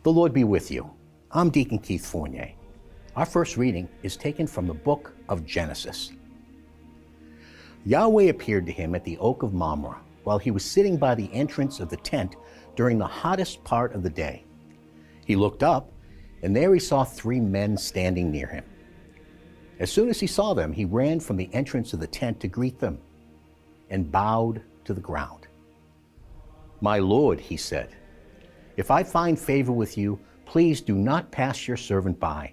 The Lord be with you. I'm Deacon Keith Fournier. Our first reading is taken from the book of Genesis. Yahweh appeared to him at the oak of Mamre while he was sitting by the entrance of the tent during the hottest part of the day. He looked up, and there he saw 3 men standing near him. As soon as he saw them, he ran from the entrance of the tent to greet them and bowed to the ground. "My Lord," he said, "if I find favor with you, please do not pass your servant by.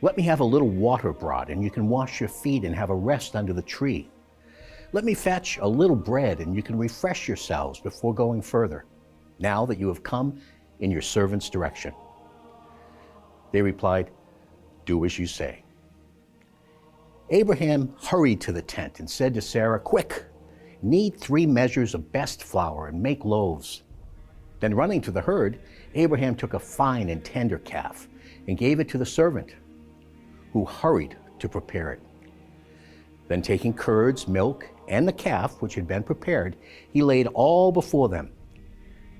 Let me have a little water brought, and you can wash your feet and have a rest under the tree. Let me fetch a little bread, and you can refresh yourselves before going further, now that you have come in your servant's direction." They replied, "Do as you say." Abraham hurried to the tent and said to Sarah, "Quick, knead 3 measures of best flour and make loaves." Then running to the herd, Abraham took a fine and tender calf and gave it to the servant, who hurried to prepare it. Then taking curds, milk, and the calf which had been prepared, he laid all before them,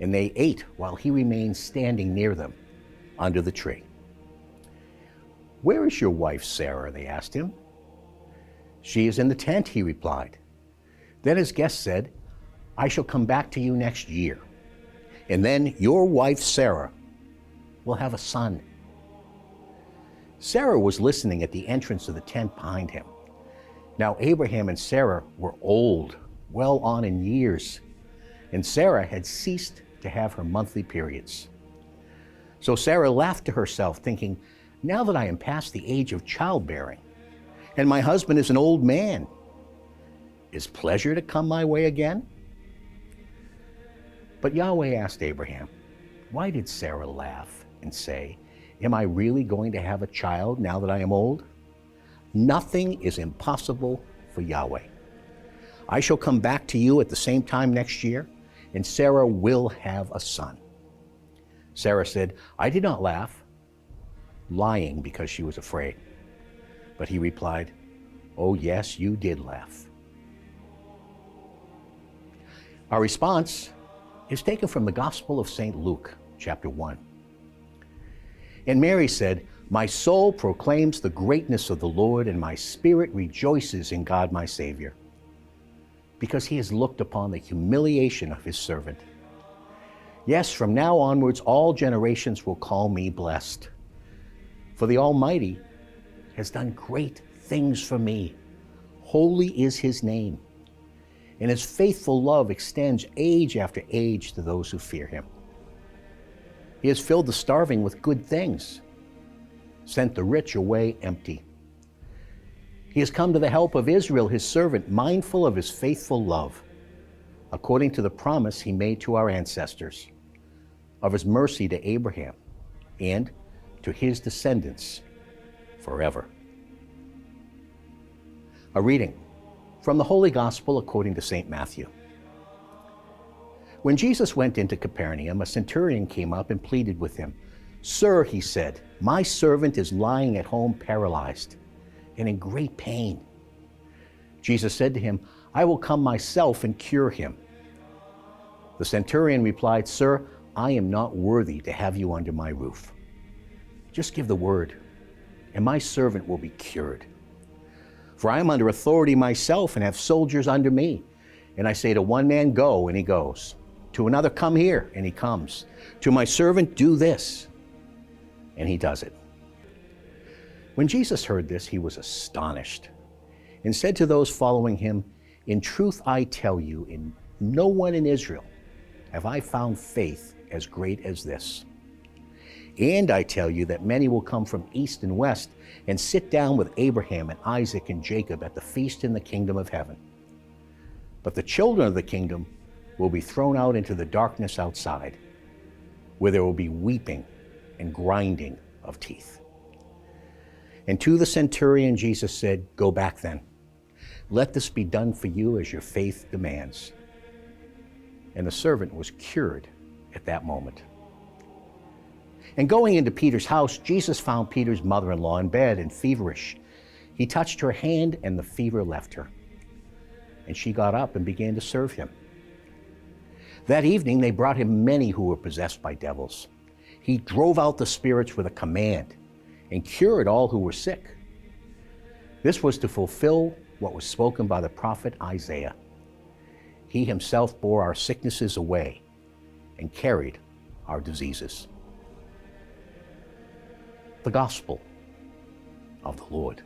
and they ate while he remained standing near them under the tree. "Where is your wife Sarah?" they asked him. "She is in the tent," he replied. Then his guest said, "I shall come back to you next year, and then your wife Sarah will have a son." Sarah was listening at the entrance of the tent behind him. Now Abraham and Sarah were old, well on in years, and Sarah had ceased to have her monthly periods. So Sarah laughed to herself, thinking, "Now that I am past the age of childbearing, and my husband is an old man, is pleasure to come my way again?" But Yahweh asked Abraham, "Why did Sarah laugh and say, 'Am I really going to have a child now that I am old?' Nothing is impossible for Yahweh. I shall come back to you at the same time next year, and Sarah will have a son." Sarah said, "I did not laugh," lying because she was afraid. But he replied, "Oh yes, you did laugh." Our response is taken from the Gospel of St. Luke, chapter 1. And Mary said, "My soul proclaims the greatness of the Lord, and my spirit rejoices in God my Savior, because he has looked upon the humiliation of his servant. Yes, from now onwards all generations will call me blessed. For the Almighty has done great things for me. Holy is his name, and his faithful love extends age after age to those who fear him. He has filled the starving with good things, sent the rich away empty. He has come to the help of Israel, his servant, mindful of his faithful love, according to the promise he made to our ancestors, of his mercy to Abraham and to his descendants forever." A reading from the Holy Gospel according to St. Matthew. When Jesus went into Capernaum, a centurion came up and pleaded with him. "Sir," he said, "my servant is lying at home paralyzed and in great pain." Jesus said to him, "I will come myself and cure him." The centurion replied, "Sir, I am not worthy to have you under my roof. Just give the word, and my servant will be cured. For I am under authority myself and have soldiers under me. And I say to one man, 'Go,' and he goes. To another, 'Come here,' and he comes. To my servant, 'Do this,' and he does it." When Jesus heard this, he was astonished and said to those following him, "In truth I tell you, in no one in Israel have I found faith as great as this. And I tell you that many will come from east and west and sit down with Abraham and Isaac and Jacob at the feast in the kingdom of heaven. But the children of the kingdom will be thrown out into the darkness outside, where there will be weeping and grinding of teeth." And to the centurion Jesus said, "Go back then. Let this be done for you as your faith demands." And the servant was cured at that moment. And going into Peter's house, Jesus found Peter's mother-in-law in bed and feverish. He touched her hand, and the fever left her. And she got up and began to serve him. That evening they brought him many who were possessed by devils. He He drove out the spirits with a command and cured all who were sick. This was to fulfill what was spoken by the prophet Isaiah. He himself bore our sicknesses away and carried our diseases. The Gospel of the Lord.